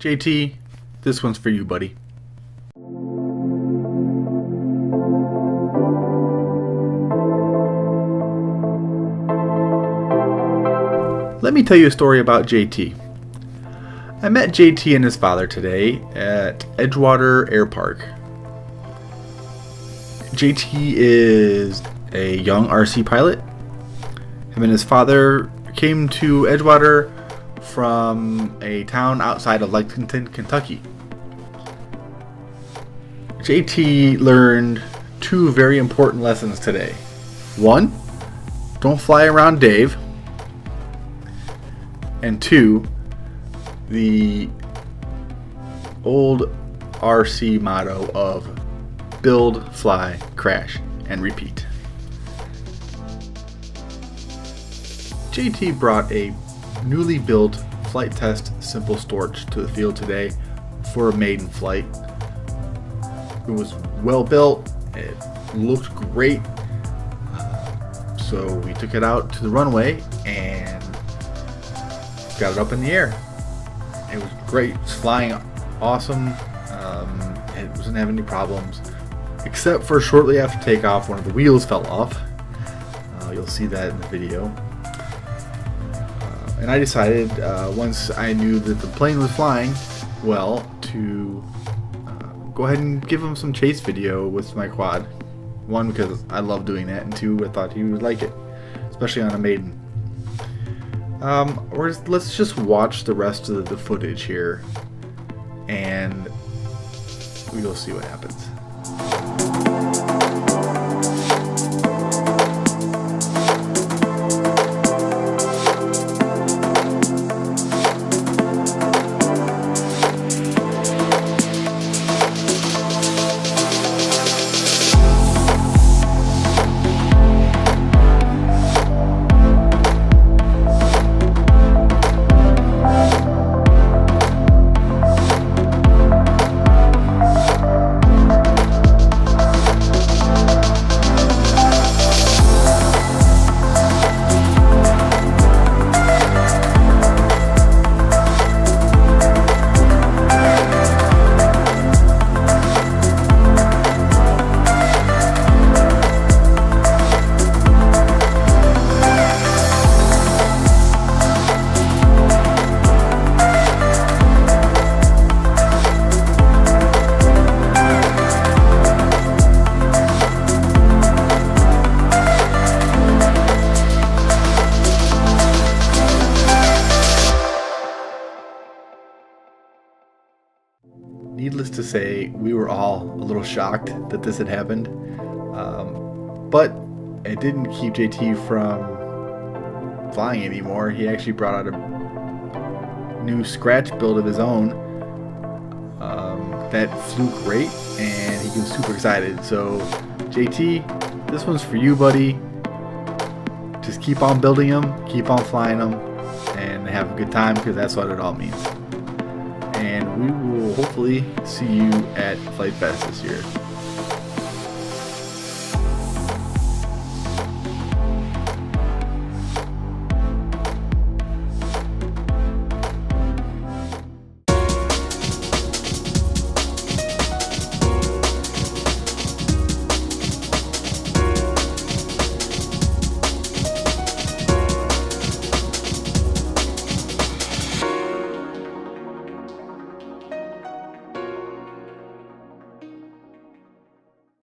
JT, this one's for you, buddy. Let me tell you a story about JT. I met JT and his father today at Edgewater Air Park. JT is a young RC pilot. Him and his father came to Edgewater from a town outside of Lexington, Kentucky. JT learned two very important lessons today. One, don't fly around Dave. And two, the old RC motto of build, fly, crash, and repeat. JT brought a newly built flight test simple storch to the field today for a maiden flight. It was well built, it looked great, so we took it out to the runway and got it up in the air. It was great. It was flying awesome. It wasn't having any problems, except for shortly after takeoff, one of the wheels fell off. You'll see that in the video. And I decided, once I knew that the plane was flying well, to go ahead and give him some chase video with my quad. One, because I love doing that, and two, I thought he would like it, especially on a maiden. Let's just watch the rest of the footage here, and we'll see what happens. Needless to say, we were all a little shocked that this had happened, but it didn't keep JT from flying anymore. He actually brought out a new scratch build of his own that flew great, and he was super excited. So JT, this one's for you, buddy. Just keep on building them, keep on flying them, and have a good time, because that's what it all means. And we will hopefully see you at Flight Fest this year.